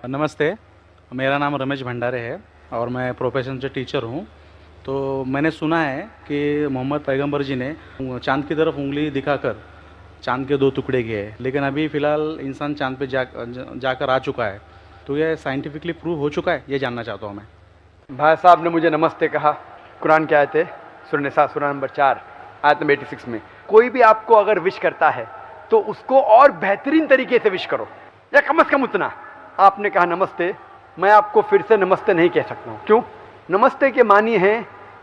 नमस्ते, मेरा नाम रमेश भंडारे है और मैं प्रोफेशन से टीचर हूँ। तो मैंने सुना है कि मोहम्मद पैगंबर जी ने चाँद की तरफ उँगली दिखाकर चाँद के 2 टुकड़े किए, लेकिन अभी फ़िलहाल इंसान चाँद पे जाकर आ चुका है। तो ये साइंटिफिकली प्रूव हो चुका है? ये जानना चाहता हूँ मैं। भाई साहब ने मुझे नमस्ते कहा। कुरान की आयत है सूरह निसा सूरह नंबर 4 आयत नंबर 86 में, कोई भी आपको अगर विश करता है तो उसको और बेहतरीन तरीके से विश करो, या कम से कम उतना। आपने कहा नमस्ते, मैं आपको फिर से नमस्ते नहीं कह सकता हूँ। क्यों? नमस्ते के मानी है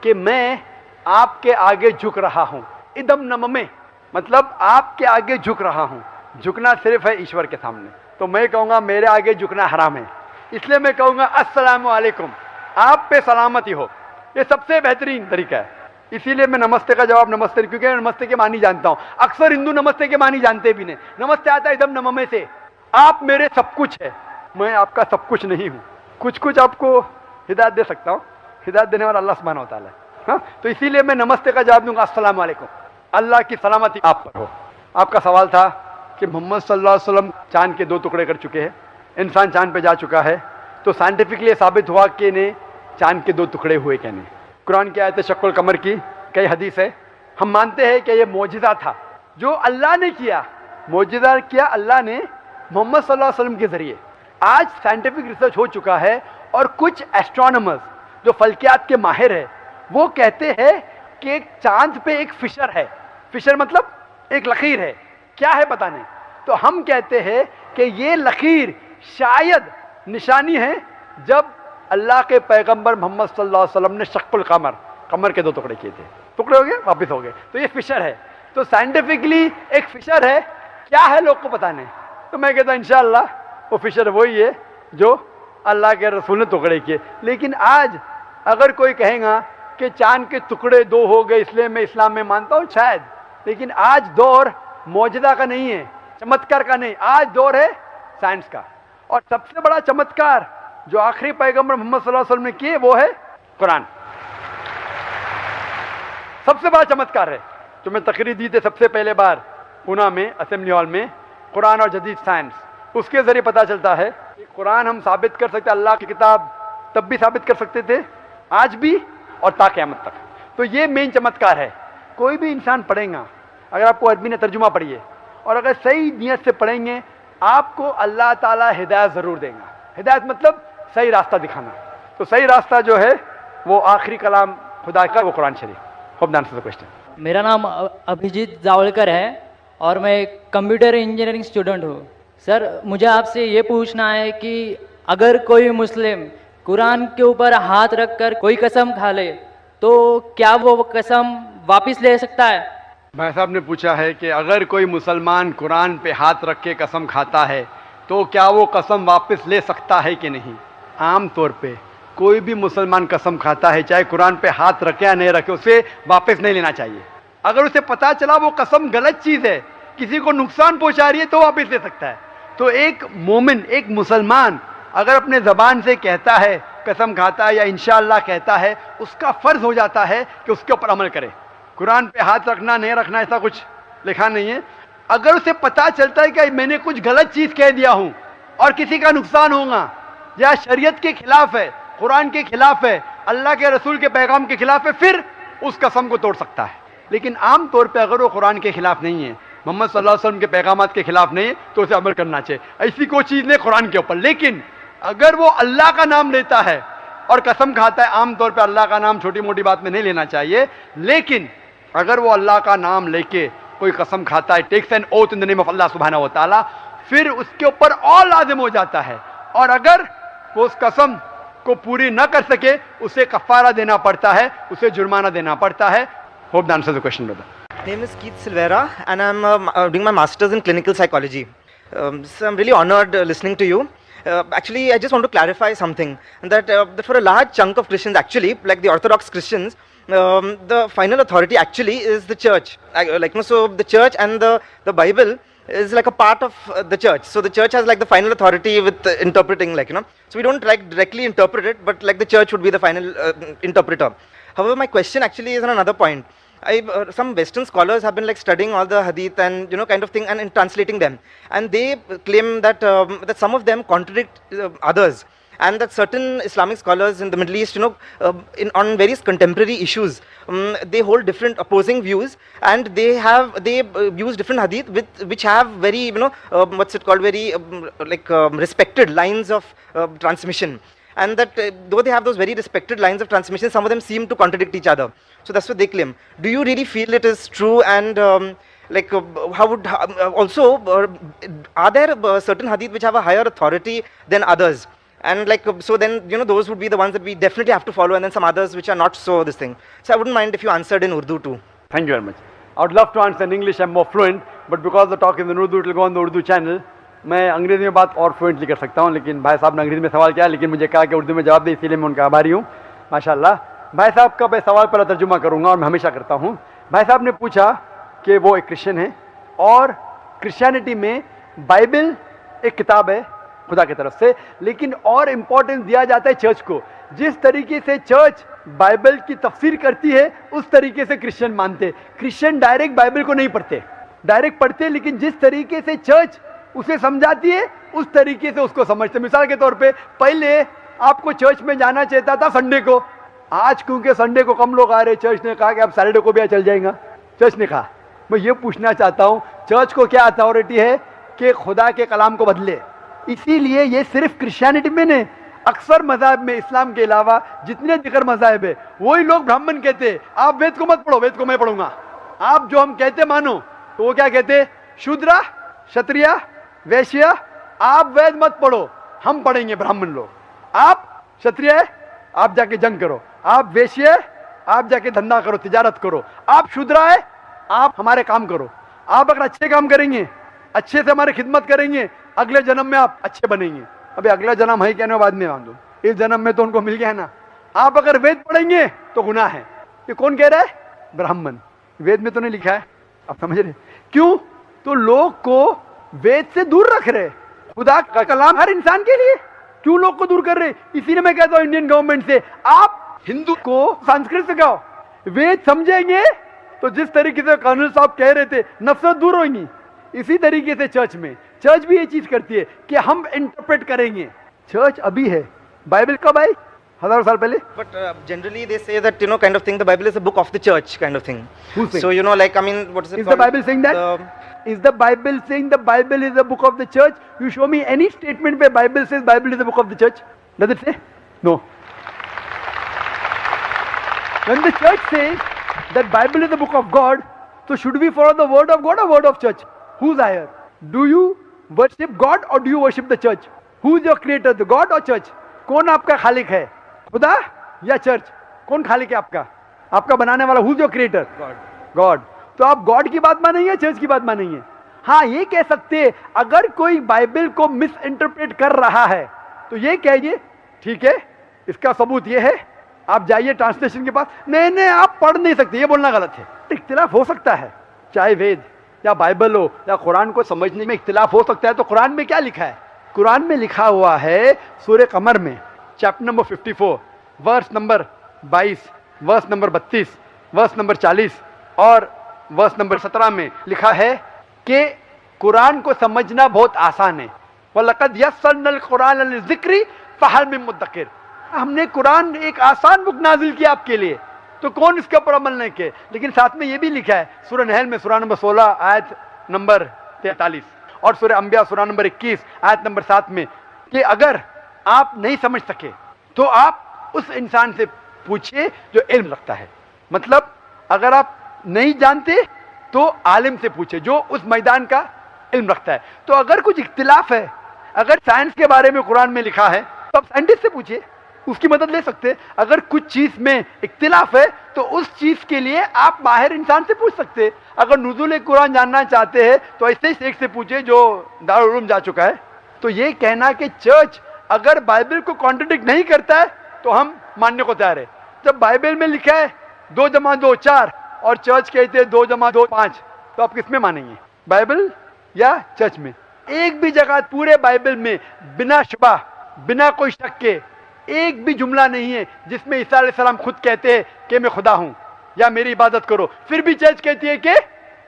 कि मैं आपके आगे झुक रहा हूँ। इदम नममे मतलब आपके आगे झुक रहा हूँ। झुकना सिर्फ है ईश्वर के सामने। तो मैं कहूँगा मेरे आगे झुकना हराम है, इसलिए मैं कहूँगा अस्सलामु अलैकुम, आप पे सलामती हो। ये सबसे बेहतरीन तरीका है। इसीलिए मैं नमस्ते का जवाब नमस्ते, क्योंकि नमस्ते के मानी जानता हूँ। अक्सर हिंदू नमस्ते के मानी जानते भी नहीं। नमस्ते आता है एकदम नममे से, आप मेरे सब कुछ है, मैं आपका सब कुछ नहीं हूँ। कुछ कुछ आपको हिदायत दे सकता हूँ, हिदायत देने वाला अल्लाह सुब्हानहू व तआला है। हाँ, तो इसीलिए मैं नमस्ते का जवाब दूंगा अस्सलामु अलैकुम, अल्लाह की सलामती आप पर हो। आपका सवाल था कि मोहम्मद सल्लल्लाहु अलैहि वसल्लम चांद के 2 टुकड़े कर चुके हैं, इंसान चांद पे जा चुका है, तो साइंटिफिकली साबित हुआ कि ने चांद के 2 टुकड़े हुए क्या नहीं। कुरान की आयत शक्ल कमर की कई हदीस है। हम मानते हैं कि ये मौजिज़ा था जो अल्लाह ने किया, मौजिज़ा किया अल्लाह ने मोहम्मद सल्लल्लाहु अलैहि वसल्लम के ज़रिए। आज साइंटिफिक रिसर्च हो चुका है और कुछ एस्ट्रोनॉमर्स जो फल्कियात के माहिर है वो कहते हैं कि चांद पे एक फिशर है। फिशर मतलब एक लकीर है। क्या है पता नहीं। तो हम कहते हैं कि ये लकीर शायद निशानी है जब अल्लाह के पैगंबर मोहम्मद सल्लल्लाहु अलैहि वसल्लम ने शक्ल कमर, कमर के 2 टुकड़े किए थे। टुकड़े हो गए, वापस हो गए, तो ये फिशर है। तो साइंटिफिकली एक फिशर है। क्या है लोग को पता नहीं। तो मैं कहता हूँ इंशाअल्लाह वो फिशर वही है जो अल्लाह के रसूल ने टुकड़े किए। लेकिन आज अगर कोई कहेगा कि चांद के टुकड़े 2 हो गए इसलिए मैं इस्लाम में मानता हूँ, शायद। लेकिन आज दौर मौजदा का नहीं है, चमत्कार का नहीं, आज दौर है साइंस का। और सबसे बड़ा चमत्कार जो आखिरी पैगंबर मोहम्मद सल्लल्लाहु अलैहि वसल्लम ने किए वो है कुरान। सबसे बड़ा चमत्कार है जो मैं तकरीर दी थी सबसे पहले बार पूना में असेंबली हॉल में, कुरान और जदीद साइंस। उसके जरिए पता चलता है कि कुरान हम साबित कर सकते, अल्लाह की किताब तब भी साबित कर सकते थे, आज भी और ता क़यामत तक। तो ये मेन चमत्कार है। कोई भी इंसान पढ़ेगा, अगर आपको अरबी ने तर्जुमा पढ़िए और अगर सही नियत से पढ़ेंगे, आपको अल्लाह ताला हिदायत ज़रूर देगा। हिदायत मतलब सही रास्ता दिखाना। तो सही रास्ता जो है वो आखिरी कलाम खुदा का, वो कुरान शरीफ। Hope that answers the question. मेरा नाम अभिजीत जावलकर है और मैं कंप्यूटर इंजीनियरिंग स्टूडेंट हूँ। सर, मुझे आपसे ये पूछना है कि अगर कोई मुस्लिम कुरान के ऊपर हाथ रखकर कोई कसम खा ले तो क्या वो कसम वापस ले सकता है? भाई साहब ने पूछा है कि अगर कोई मुसलमान कुरान पे हाथ रख के कसम खाता है तो क्या वो कसम वापस ले सकता है कि नहीं। आम तौर पे कोई भी मुसलमान कसम खाता है, चाहे कुरान पे हाथ रखे या नहीं रखे, उसे वापस नहीं लेना चाहिए। अगर उसे पता चला वो कसम गलत चीज़ है, किसी को नुकसान पहुंचा रही है, तो वापस ले सकता है। तो एक मोमिन, एक मुसलमान अगर अपने ज़बान से कहता है, कसम खाता है या इंशाअल्लाह कहता है, उसका फ़र्ज़ हो जाता है कि उसके ऊपर अमल करे। कुरान पे हाथ रखना नहीं रखना ऐसा कुछ लिखा नहीं है। अगर उसे पता चलता है कि मैंने कुछ गलत चीज़ कह दिया हूँ और किसी का नुकसान होगा या शरीयत के खिलाफ है, कुरान के खिलाफ है, अल्लाह के रसूल के पैगाम के खिलाफ है, फिर उस कसम को तोड़ सकता है। लेकिन आम तौर पे अगर वो कुरान के खिलाफ नहीं है, मोहम्मद सल्लल्लाहु अलैहि वसल्लम के पैगामात के खिलाफ नहीं है, तो उसे अमल करना चाहिए। ऐसी कोई चीज़ नहीं कुरान के ऊपर। लेकिन अगर वो अल्लाह का नाम लेता है और कसम खाता है, आम तौर पे अल्लाह का नाम छोटी मोटी बात में नहीं लेना चाहिए, लेकिन अगर वो अल्लाह का नाम लेके कोई कसम खाता है, takes an oath in the name of Allah सुब्हानहू व तआला, फिर उसके ऊपर और लाजिम हो जाता है। और अगर वो उस कसम को पूरी न कर सके, उसे कफ़ारा देना पड़ता है, उसे जुर्माना देना पड़ता है। Hope that answers the question brother. Name is Keith Silvera and I'm doing my master's in clinical psychology. So I'm really honored listening to you. Actually, I just want to clarify something that for a large chunk of Christians, actually, like the Orthodox Christians, the final authority actually is the church. So the church and the Bible is like a part of the church. So the church has like the final authority with interpreting, So we don't like directly interpret it, but like the church would be the final interpreter. However, my question actually is on another point. some Western scholars have been like studying all the hadith and kind of thing and translating them, and they claim that that some of them contradict others, and that certain Islamic scholars in the Middle East, on various contemporary issues, they hold different opposing views, and they use different hadith which have very what's it called, very respected lines of transmission. And that though they have those very respected lines of transmission, some of them seem to contradict each other. So that's what they claim. Do you really feel it is true? And also are there certain hadith which have a higher authority than others? And so then those would be the ones that we definitely have to follow, and then some others which are not so this thing. So I wouldn't mind if you answered in Urdu too. Thank you very much. I would love to answer in English. I'm more fluent, but because the talk is in Urdu, it will go on the Urdu channel. मैं अंग्रेजी में बात और fluently कर सकता हूँ, लेकिन भाई साहब ने अंग्रेजी में सवाल किया, लेकिन मुझे कहा कि उर्दू में जवाब दे, इसीलिए मैं उनका आभारी हूँ। माशाल्लाह। भाई साहब का मैं सवाल पहला तर्जुमा करूँगा, और मैं हमेशा करता हूँ। भाई साहब ने पूछा कि वो एक क्रिश्चियन है, और क्रिश्चियनिटी में बाइबल एक किताब है खुदा की तरफ से, लेकिन और इम्पोर्टेंस दिया जाता है चर्च को। जिस तरीके से चर्च बाइबल की तफसीर करती है, उस तरीके से क्रिश्चियन मानते। क्रिश्चियन डायरेक्ट बाइबल को नहीं पढ़ते, डायरेक्ट पढ़ते, लेकिन जिस तरीके से चर्च उसे समझाती है उस तरीके से उसको समझते। मिसाल के तौर पे पहले आपको चर्च में जाना चाहता था संडे को, आज क्योंकि संडे को कम लोग आ रहे, चर्च ने कहा कि आप सैटरडे को भी चल जाएगा। चर्च ने कहा, मैं ये पूछना चाहता हूँ, चर्च को क्या अथॉरिटी है कि खुदा के कलाम को बदले? इसीलिए ये सिर्फ क्रिश्चियनिटी में नहीं, अक्सर मज़हब में, इस्लाम के अलावा जितने दिगर मज़हब है, वही लोग ब्राह्मण कहते आप वेद को मत पढ़ो, वेद को मैं पढ़ूंगा। आप जो हम कहते मानो, तो वो क्या कहते? शूद्रा, क्षत्रिय, वैश्य, आप वेद मत पढ़ो, हम पढ़ेंगे ब्राह्मण लोग। आप क्षत्रिय है, आप जाके जंग करो। आप वैश्य है, आप जाके धंधा करो, तिजारत करो। आप शूद्रा है, आप हमारे काम करो। आप अगर अच्छे काम करेंगे, अच्छे से हमारी खिदमत करेंगे, अगले जन्म में आप अच्छे बनेंगे। अभी अगला जन्म है क्या ना, बाद में मांगो, इस जन्म में तो उनको मिल गया ना। आप अगर वेद पढ़ेंगे तो गुनाह है। ये कौन कह रहा है? ब्राह्मण। वेद में तो नहीं लिखा है, आप समझ रहे? क्यों? तो लोग को वेद से दूर रख रहे, खुदा का कलाम हर इंसान के लिए, क्यों लोग को दूर कर रहे? इसीलिए मैं कहता हूं इंडियन गवर्नमेंट से, आप हिंदू को संस्कृत सिखाओ, वेद समझेंगे तो जिस तरीके से कर्नल साहब कह रहे थे, नफरत दूर होगी। इसी तरीके से चर्च भी ये चीज करती है कि हम इंटरप्रेट करेंगे। चर्च अभी है, बाइबल कब आई? हजारों साल पहले। But generally they say that kind of thing, the Bible is a book of the church kind of thing. Who's saying? So I mean, what is it Is called? the Bible saying that? Is the Bible saying the Bible is a book of the church? You show me any statement where Bible says Bible is a book of the church. Does it say? No. When the church says that Bible is the book of God, so should we follow the word of God or word of church? Who's higher? Do you worship God or do you worship the church? Who's your creator, the God or church? कौन आपका खालिक है, खुदा या church? कौन खालिक है आपका? आपका बनाने वाला? Who's your creator? God. तो आप गॉड की बात मानेंगे, चर्च की बात मानेंगे? हाँ, ये कह सकते हैं, अगर कोई बाइबल को मिस इंटरप्रेट कर रहा है तो ये कहिए ठीक है, इसका सबूत ये है, आप जाइए ट्रांसलेशन के पास। नहीं, आप पढ़ नहीं सकते, ये बोलना गलत है। इख्तिलाफ हो सकता है, चाहे वेद या बाइबल हो या कुरान को समझने में इख्तिलाफ हो सकता है। तो कुरान में क्या लिखा है? कुरान में लिखा हुआ है सूरह कमर में chapter number 54 verse number 22, verse number 32, verse number 40 और वर्स नंबर 17 में लिखा है कि कुरान को समझना बहुत आसान है। वलक़द यस्सरनल कुरान लिज़िक्रि फ़हल मिन मुद्दकिर। हमने कुरान एक आसान बुक नाजिल किया आपके लिए, तो कौन इसके ऊपर अमल नहीं किए? लेकिन साथ में ये भी लिखा है सूरह नहल में सूरह नंबर 16 आयत नंबर 43 और सूरह अंबिया सूरह नंबर 21 आयत नंबर 7 में कि अगर आप नहीं समझ सके तो आप उस इंसान से पूछिए जो इल्म रखता है। मतलब अगर आप नहीं जानते तो आलिम से पूछे जो उस मैदान का इल्म रखता है। तो अगर कुछ इख्तिलाफ है, अगर साइंस के बारे में कुरान में लिखा है तो आप साइंटिस्ट से पूछिए, उसकी मदद ले सकते हैं। अगर कुछ चीज में इख्तिलाफ है तो उस चीज के लिए आप बाहर इंसान से पूछ सकते हैं। अगर नुज़ूल कुरान जानना चाहते हैं तो ऐसे ही शेख से पूछे जो दारुल उलूम जा चुका है। तो ये कहना कि चर्च अगर बाइबल को कॉन्ट्रडिक्ट नहीं करता है तो हम मानने को तैयार है। जब बाइबल में लिखा है 2 जमा 2 4 और चर्च कहते हैं 2 जमा 2 5, तो आप किस में मानेंगे, बाइबल या चर्च में? एक भी जगह पूरे बाइबल में बिना शुबा, बिना कोई शक के एक भी जुमला नहीं है जिसमें ईसा अलैहिस्सलाम खुद कहते हैं कि मैं खुदा हूं या मेरी इबादत करो, फिर भी चर्च कहती है कि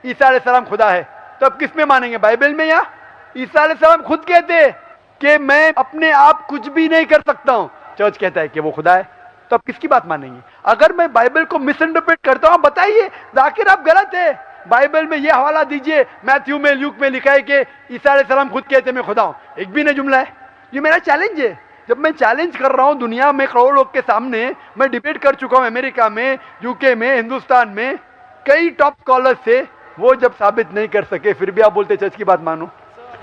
ईसा अलैहिस्सलाम खुदा है, तो अब किस में मानेंगे, बाइबल में या? ईसा अलैहिस्सलाम खुद कहते हैं कि मैं अपने आप कुछ भी नहीं कर सकता हूं, चर्च कहता है कि वो खुदा है, तो अब किसकी बात मानेंगे? अगर मैं बाइबल को मिस इंटरप्रेट करता हूं, बताइए जाकिर आप गलत है, बाइबल में ये हवाला दीजिए, मैथ्यू में, ल्यूक में लिखा है कि ईसा अलैहिस्सलाम खुद कहते मैं खुदा हूं, एक भी नहीं जुमला है। ये मेरा चैलेंज है, जब मैं चैलेंज कर रहा हूं दुनिया में करोड़ों लोग के सामने, मैं डिबेट कर चुका हूं अमेरिका में, यूके में, हिंदुस्तान में, कई टॉप स्कॉलर्स से, वो जब साबित नहीं कर सके फिर भी आप बोलते चर्च की बात मानो।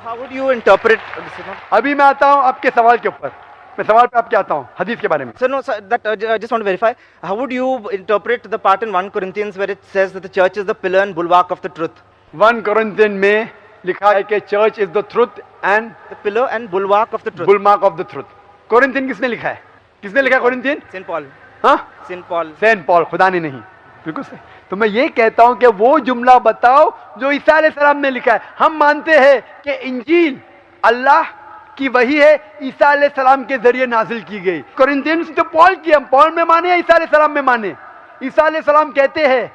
How would you interpret this? अभी मैं आता हूं आपके सवाल के ऊपर, मैं सवाल पे आपके आता हूं हदीस के बारे में। Sir, no, sir, that I just want to verify. How would you interpret the part in 1 Corinthians where it says that the church is the pillar and bulwark of the truth? 1 Corinthian में लिखा है कि church is the truth and The pillar and bulwark of the truth. Bulwark of the truth. Corinthian किसने लिखा है? किसने लिखा है कोरिन्थियन? Saint Paul. हाँ, Saint Paul. सेंट पॉल, खुदा ने नहीं। बिल्कुल सही। तो मैं ये कहता हूं कि वो जुमला बताओ जो ईसा अलैहिस्सलाम ने लिखा है। हम मानते हैं कि इंजील अल्लाह की वही है, ईसा अलैहिस्सलाम के जरिए नाजिल की गई। कोरिन्थियंस तो पॉल की, हम पॉल में माने या ईसा अलैहिस्सलाम में माने? ईसा अलैहिस्सलाम कहते हैं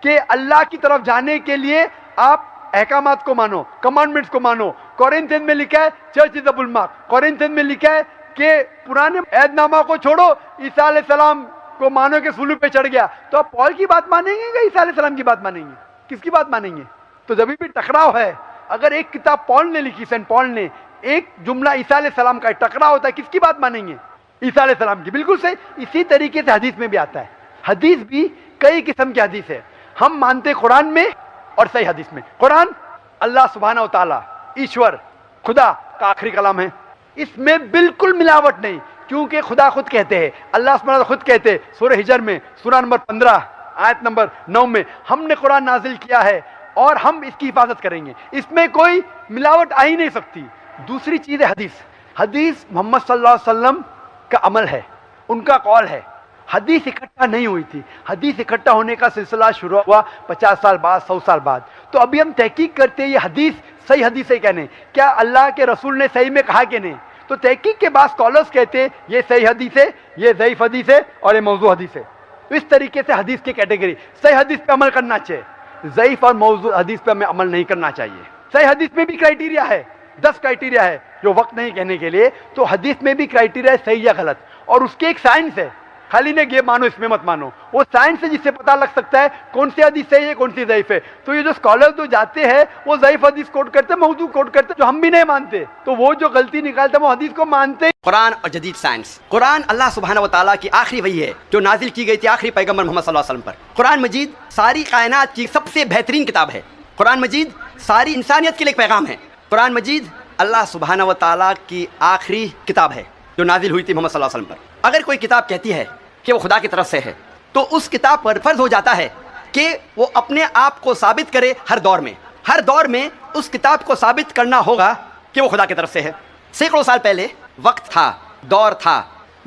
कि अल्लाह की तरफ जाने के लिए आप अहकामात को मानो, कमांडमेंट्स को मानो। कोरिन्थियन में लिखा है चर्च इज द बुलमार्क। कोरिन्थियन में लिखा है कि पुराने ऐदनामा को छोड़ो, ईसा अलैहिस्सलाम को मानो कि सूली पे चढ़ गया। तो आप पॉल की बात मानेंगे या ईसा अलैहिस्सलाम की बात मानेंगे? किसकी बात मानेंगे? तो जब भी टकराव है, अगर एक किताब पॉल ने लिखी, सेंट पॉल ने, एक जुमला ईसा अलैहिस्सलाम का टकराव होता है, किसकी बात मानेंगे? ईसा अलैहिस्सलाम की। बिल्कुल सही। इसी तरीके से हदीस में भी आता है। हदीस भी कई किस्म की हदीस है। हम मानते कुरान में और सही हदीस में। कुरान अल्लाह सुब्हाना व तआला, ईश्वर, खुदा का आखिरी कलाम है। इसमें बिल्कुल मिलावट नहीं, क्योंकि खुदा खुद कहते हैं, अल्लाह सुब्हाना खुद कहते हैं सूरह हिजर में, सूरा नंबर 15 आयत नंबर 9 में, हमने कुरान नाजिल किया है और हम इसकी हिफाजत करेंगे। इसमें कोई मिलावट आ ही नहीं सकती। दूसरी चीज है हदीस। हदीस मोहम्मद सल्लल्लाहु अलैहि वसल्लम का अमल है, उनका कौल है। हदीस इकट्ठा नहीं हुई थी। हदीस इकट्ठा होने का सिलसिला शुरू हुआ 50 साल बाद, 100 साल बाद। तो अभी हम तहकीक करते हैं ये हदीस सही हदीस है क्या नहीं, क्या अल्लाह के रसूल ने सही में कहा कि नहीं। तो तहकीक के बाद स्कॉलर्स कहते हैं ये सही हदीस है, ये ज़ईफ हदीस है और ये मौजू हदीस है। तो इस तरीके से हदीस की कैटेगरी, सही हदीस पे अमल करना चाहिए, ज़ईफ और मौजू हदीस पे हमें अमल नहीं करना चाहिए। सही हदीस में भी क्राइटेरिया है, 10 क्राइटेरिया है जो वक्त नहीं कहने के लिए। तो हदीस में भी क्राइटेरिया है सही या गलत, और उसके एक साइंस है। खाली ने ये मानो इसमें मत मानो, वो साइंस है जिससे पता लग सकता है कौन सी हदीस सही है, कौन सी ज़ईफ है। तो ये जो स्कॉलर जो जाते हैं वो ज़ईफ हदीस कोट करते, मौजू कोट करते, जो हम भी नहीं मानते। तो वो जो गलती निकालते वो हदीस को मानते। कुरान और जदीद साइंस। कुरान अल्लाह सुब्हाना व तआला की आखिरी वही है जो नाजिल की गई थी आखिरी पैगंबर मोहम्मद सल्लल्लाहु अलैहि वसल्लम पर। कुरान मजीद सारी कायनात की सबसे बेहतरीन किताब है। कुरान मजीद सारी इंसानियत के लिए एक पैगाम है। कुरान मजीद अल्लाह सुब्हाना व तआला की आखिरी किताब है जो नाजिल हुई थी मोहम्मद सल्लल्लाहु अलैहि वसल्लम पर। अगर कोई किताब कहती है कि वो खुदा की तरफ से है, तो उस किताब पर फर्ज हो जाता है कि वो अपने आप को साबित करे हर दौर में उस किताब को साबित करना होगा कि वो खुदा की तरफ से है। सैकड़ों साल पहले वक्त था, दौर था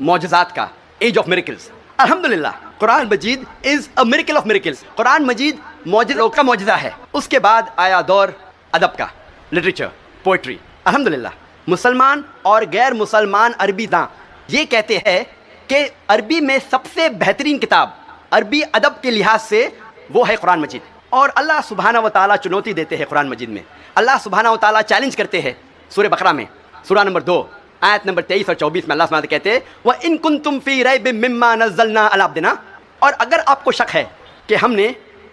मौजज़ात का, एज ऑफ मिरेकल्स। अल्हम्दुलिल्लाह कुरान मजीद is a miracle of miracles. कुरान मजीद मौजज़ों का मौजज़ा है। उसके बाद आया दौर अदब का, लिटरेचर, पोइट्री। अल्हम्दुलिल्लाह मुसलमान और गैर मुसलमान अरबी दां ये कहते हैं कि अरबी में सबसे बेहतरीन किताब अरबी अदब के लिहाज से वो है कुरान मजीद। और अल्लाह सुब्हाना व तआला चुनौती देते हैं कुरान मजीद में। अल्लाह सुब्हाना व तआला चैलेंज करते हैं सूरह बकरा में, सूरा नंबर 2 आयत नंबर 23 और 24 में अल्लाह सुब्हाना कहते हैं व इन कुंतुम फी रैबिम मिम्मा नज़्ज़लना अला अब्दिना। और अगर आपको शक है कि हमने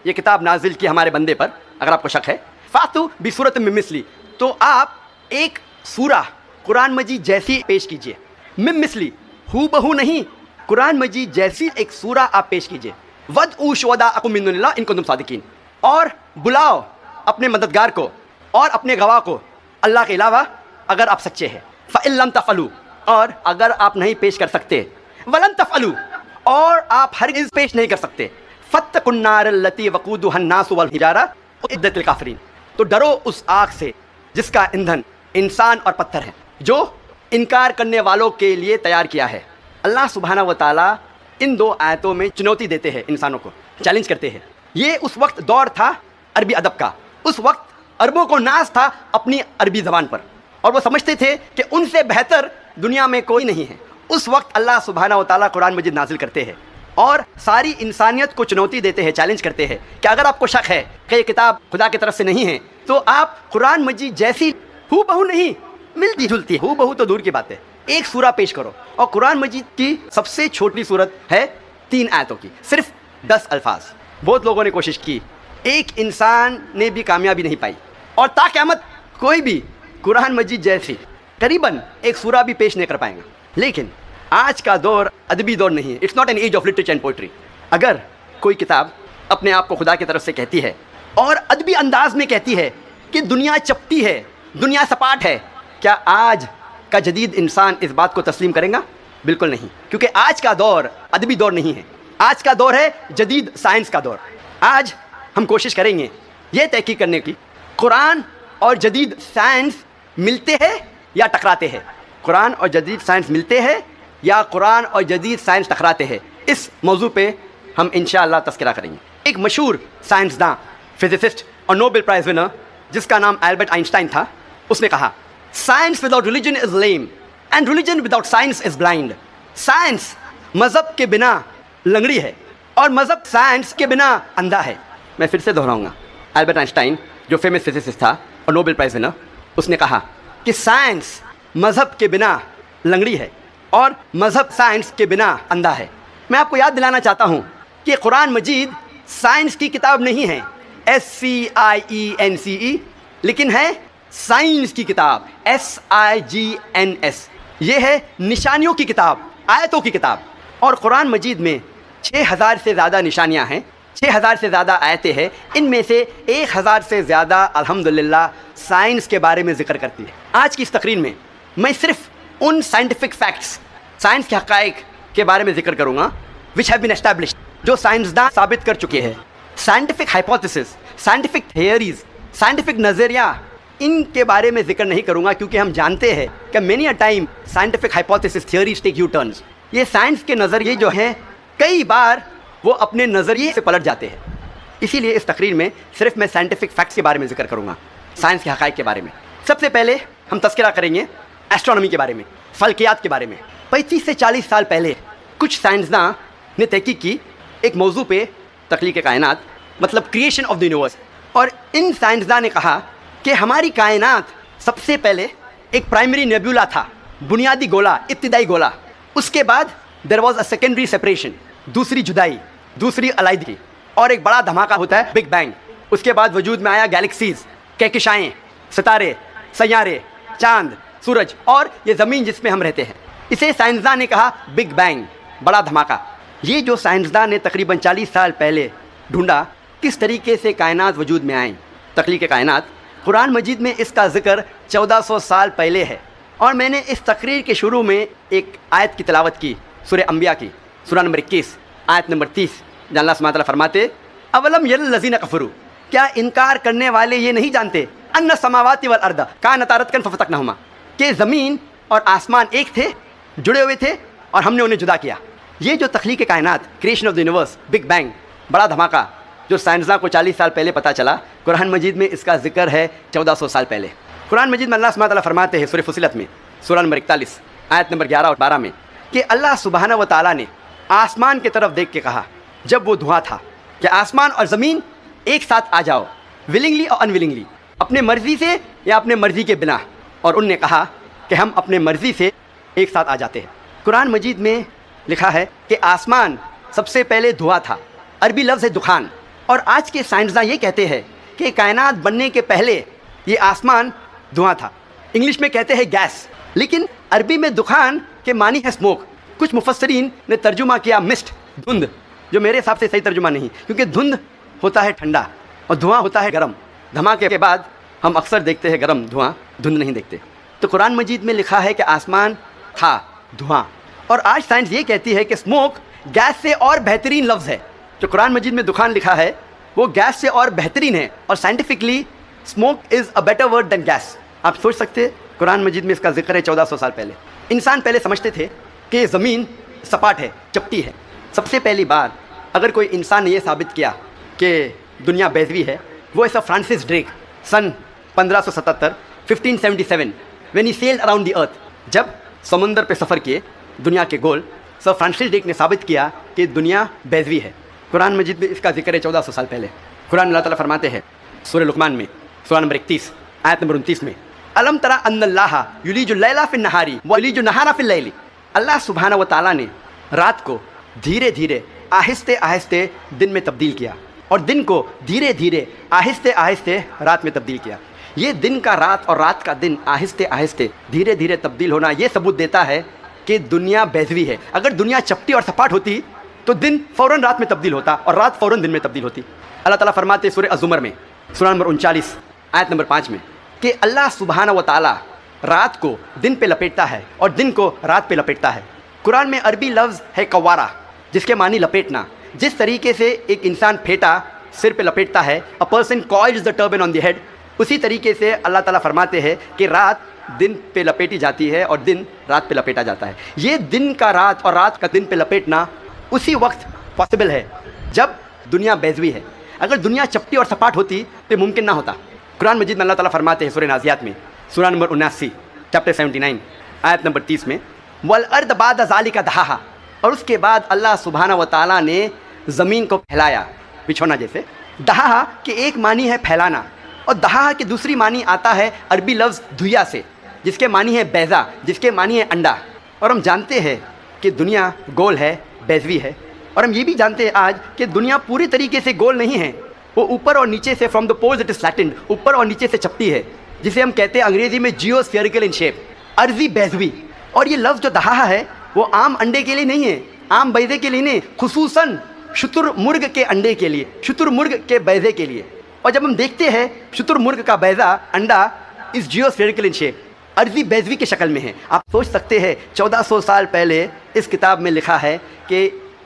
ये किताब नाजिल की हमारे बंदे पर, अगर आपको शक है, फातु बिसूरत मिन मिस्ली, तो आप एक सूरा कुरान मजीद जैसी पेश कीजिए। मिन मिस्ली हू बहू नहीं, कुरान मजीद जैसी एक सूरा आप पेश कीजिए। वद शुहदाअकुम मिन दुनिल्लाह इन कुंतुम सादिकीन, और बुलाओ अपने मददगार को और अपने गवाह को अल्लाह के अलावा अगर आप सच्चे हैं। फ़इन लम तफ़अलू, और अगर आप नहीं पेश कर सकते, वलन तफ़अलू, और आप हरगिज़ पेश नहीं कर सकते, फ़त्तकुन नार लती वक़ूदुहा अन्नास वल हिजारा उइद्दत लिल काफ़िरीन, तो डरो उस आग से जिसका ईंधन इंसान और पत्थर है, जो इनकार करने वालों के लिए तैयार किया है। अल्लाह सुब्हाना व तआला इन 2 आयतों में चुनौती देते हैं, इंसानों को चैलेंज करते हैं। ये उस वक्त दौर था अरबी अदब का। उस वक्त अरबों को नाज था अपनी अरबी ज़बान पर, और वो समझते थे कि उनसे बेहतर दुनिया में कोई नहीं है। उस वक्त अल्लाह सुब्हाना व तआला कुरान मजीद नाजिल करते हैं। और सारी इंसानियत को चुनौती देते हैं, चैलेंज करते हैं कि अगर आपको शक है कि ये किताब खुदा की तरफ से नहीं है तो आप कुरान मजीद जैसी हूबहू नहीं, मिलती जुलती हूबहू तो दूर की बात है, एक सूरा पेश करो। और कुरान मजीद की सबसे छोटी सूरत है 3 आयतों की, सिर्फ 10 अल्फाज। बहुत लोगों ने कोशिश की, एक इंसान ने भी कामयाबी नहीं पाई, और ता क़यामत कोई भी कुरान मजीद जैसी करीबन एक सूरा भी पेश नहीं कर पाएगा। लेकिन आज का दौर अदबी दौर नहीं है, it's not an age of literature and poetry. अगर कोई किताब अपने आप को खुदा की तरफ से कहती है और अदबी अंदाज में कहती है कि दुनिया चपटी है, दुनिया सपाट है, क्या आज का जदीद इंसान इस बात को तस्लीम करेगा? बिल्कुल नहीं, क्योंकि आज का दौर अदबी दौर नहीं है, आज का दौर है जदीद साइंस का दौर। आज हम कोशिश करेंगे ये तहकीक करने की, कुरान और जदीद साइंस मिलते हैं या टकराते हैं, कुरान और जदीद साइंस मिलते हैं या कुरान और जदीद साइंस टकराते हैं। इस मौजू पे हम इंशाअल्लाह तज़किरा करेंगे। एक मशहूर साइंसदान, फिजिसिस्ट और नोबेल प्राइज़ विनर जिसका नाम एल्बर्ट आइंस्टाइन था, उसने कहा, science without religion is lame and religion without science is blind. Science मज़हब के बिना लंगड़ी है और मज़हब साइंस के बिना अंधा है। मैं फिर से दोहराऊंगा, एल्बर्ट आइंस्टाइन जो फेमस फिजिसिस्ट था और नोबेल प्राइज़ विनर, उसने कहा कि साइंस मज़हब के बिना लंगड़ी है और मज़हब साइंस के बिना अंधा है। मैं आपको याद दिलाना चाहता हूँ कि कुरान मजीद साइंस की किताब नहीं है, SCIENCE, लेकिन है साइंस की किताब, SIGNS। ये है निशानियों की किताब, आयतों की किताब। और कुरान मजीद में 6000 से ज़्यादा निशानियाँ हैं, 6000 से ज़्यादा आयतें हैं, इनमें से 1000 से ज़्यादा अल्हम्दुलिल्लाह साइंस के बारे में ज़िक्र करती है। आज की इस तकरीर में मैं सिर्फ उन साइंटिफिक फैक्ट्स, साइंस के हक़ाइक़ के बारे में ज़िक्र करूँगा विच हैव बीन एस्टैब्लिश्ड, जो साइंसदान साबित कर चुके हैं। Scientific hypothesis, scientific theories, scientific नज़रिया, इनके बारे में जिक्र नहीं करूँगा, क्योंकि हम जानते हैं कि many a time scientific hypothesis theories take U turns. ये साइंस के नज़रिए जो हैं कई बार वो अपने नज़रिए से पलट जाते हैं। इसीलिए इस तकरीर में सिर्फ मैं साइंटिफिक फैक्ट्स के बारे में जिक्र करूँगा, साइंस के हक़ाइक़ के बारे में। सबसे पहले हम तज़किरा करेंगे एस्ट्रोनॉमी के बारे में, फ़ल्कियात के बारे में। 35 से 40 साल पहले कुछ साइंसदान ने तहकीक की एक मौजू पे, तख्लीक़ कायनात, मतलब क्रिएशन ऑफ द यूनिवर्स। और इन साइंसदान ने कहा कि हमारी कायनात सबसे पहले एक प्राइमरी नेबुला था, बुनियादी गोला, इब्तिदाई गोला। उसके बाद there was a secondary separation, दूसरी जुदाई, दूसरी अलहदगी, और एक बड़ा धमाका होता है बिग बैंग। उसके बाद वजूद में आया गैलेक्सीज, कहकशाएँ, सितारे, सैयारे, चांद, सूरज और ये ज़मीन जिसमें हम रहते हैं। इसे साइंसदान ने कहा बिग बैंग, बड़ा धमाका। ये जो साइंसदान ने तकरीबन 40 साल पहले ढूंढा किस तरीके से कायनात वजूद में आए, तख्लीक़ कायनात, कुरान मजीद में इसका ज़िक्र 1400 साल पहले है। और मैंने इस तकरीर के शुरू में एक आयत की तिलावत की, सूरह अंबिया की, सूरह नंबर 21 आयत नंबर 30, जहाँ अल्लाह सुब्हानहू व तआला फरमाते, अवलम यरल्लज़ीना कफ़रू, क्या इनकार करने वाले ये नहीं जानते, अन्ना समावाति वल अर्द कानता रतकन फफतकनहुमा, कि ज़मीन और आसमान एक थे, जुड़े हुए थे और हमने उन्हें जुदा किया। ये जो तख्लीक़ कायनात, creation of the universe, big bang, बड़ा धमाका, जो साइंसदान को 40 साल पहले पता चला, कुरान मजीद में इसका जिक्र है 1400 साल पहले। कुरान मजीद में अल्लाह सुब्हानहू व तआला फरमाते हैं सूरह फुसिलत में, सूरह नंबर 41 आयत नंबर 11 और 12 में, कि अल्लाह सुब्हानहू व तआला ने आसमान की तरफ देख के कहा जब वो धुआं था कि आसमान और ज़मीन एक साथ आ जाओ, विलिंगली और अनविलिंगली, अपने मर्ज़ी से या अपने मर्ज़ी के बिना। और उनने कहा कि हम अपने मर्ज़ी से एक साथ आ जाते हैं। कुरान मजीद में लिखा है कि आसमान सबसे पहले धुआं था, अरबी लफ्ज़ है दुखान। और आज के साइंसदान ये कहते हैं कि कायनात बनने के पहले ये आसमान धुआं था, इंग्लिश में कहते हैं गैस, लेकिन अरबी में दुखान के मानी है स्मोक। कुछ मुफस्सरीन ने तर्जुमा किया मिस्ट, धुंध, जो मेरे हिसाब से सही तर्जुमा नहीं, क्योंकि धुंध होता है ठंडा और धुआं होता है गर्म। धमाके के बाद हम अक्सर देखते हैं गर्म धुआं, धुंध नहीं देखते। तो कुरान मजीद में लिखा है कि आसमान था धुआं। और आज साइंस ये कहती है कि स्मोक गैस से और बेहतरीन लफ्ज़ है। जो कुरान मजीद में दुखान लिखा है वो गैस से और बेहतरीन है, और scientifically smoke is a better word than gas. आप सोच सकते हैं, कुरान मजीद में इसका जिक्र है 1400 साल पहले। इंसान पहले समझते थे कि ज़मीन सपाट है, चपटी है। सबसे पहली बार अगर कोई इंसान ने यह साबित किया कि दुनिया बैज़वी है, वो ऐसा फ्रांसिस ड्रेक सन 1577 1577 when he sailed around the earth, जब समुंदर पे सफ़र किए दुनिया के गोल, सर फ्रांसिस ड्रेक ने साबित किया कि दुनिया बैजवी है। कुरान मजीद में इसका जिक्र है 1400 साल पहले। कुरान अल्लाह ताला फरमाते हैं सूरह लुकमान में सूरा नंबर 31 आयत नंबर 29 में, अलम तरा अन्नल्लाह युलीजुल लैला फिन नहारी व युलीजुन नहारा फिल लैली। अल्लाह सुब्हानहू व तआला ने रात को धीरे धीरे आहिस्ते आहिस्ते दिन में तब्दील किया और दिन को धीरे धीरे आहिस्ते आहिस्ते रात में तब्दील किया। ये दिन का रात और रात का दिन आहिस्ते आहिस्ते धीरे धीरे तब्दील होना ये सबूत देता है कि दुनिया बैजवी है। अगर दुनिया चपटी और सपाट होती तो दिन फ़ौरन रात में तब्दील होता और रात फ़ौरन दिन में तब्दील होती। अल्लाह ताला फरमाते सूरह अज़्ज़ुमर में सूरा नंबर 39 आयत नंबर 5 में कि अल्लाह सुब्हानहू व तआला रात को दिन पे लपेटता है और दिन को रात पे लपेटता है। कुरान में अरबी लफ्ज़ है कवारा, जिसके मानी लपेटना। जिस तरीके से एक इंसान फेटा सिर पे लपेटता है, a person coils the turban on the head, उसी तरीके से अल्लाह ताला फरमाते हैं कि रात दिन पे लपेटी जाती है और दिन रात पे लपेटा जाता है। ये दिन का रात और रात का दिन पे लपेटना उसी वक्त पॉसिबल है जब दुनिया बैजवी है। अगर दुनिया चपटी और सपाट होती तो मुमकिन ना होता। कुरान मजीद में अल्लाह ताला फरमाते हैं सूरह नाज़ियात में सूरा नंबर 79 चैप्टर 79 आयत नंबर 30 में, वल अर्द बाद ज़ालिका दहाहा, और उसके बाद अल्लाह सुब्हानहू व तआला ने ज़मीन को फैलाया बिछौना जैसे। दहाहा के एक मानी है फैलाना और दहाहा की दूसरी मानी आता है अरबी लफ्ज़ धुइया से, जिसके मानी है बैज़ा, जिसके मानी है अंडा। और हम जानते हैं कि दुनिया गोल है, बैजवी है। और हम ये भी जानते हैं आज कि दुनिया पूरी तरीके से गोल नहीं है, वो ऊपर और नीचे से from the poles it is flattened, ऊपर और नीचे से चपटी है, जिसे हम कहते हैं अंग्रेजी में जियोस्फेरिकल इन शेप, अर्जी बैजवी। और ये लफ्ज़ जो दहाहा है वो आम अंडे के लिए नहीं है, आम बैज़े के लिए नहीं, खुसूसन शुतुरमुर्ग के अंडे के लिए, शुतुरमुर्ग के बैज़े के लिए। और जब हम देखते हैं शुतुरमुर्ग का बैज़ा अंडा इस जियोस्फेरिकल इन शेप, अर्जी बैजवी की शक्ल में है। आप सोच सकते हैं 1400 साल पहले इस किताब में लिखा है कि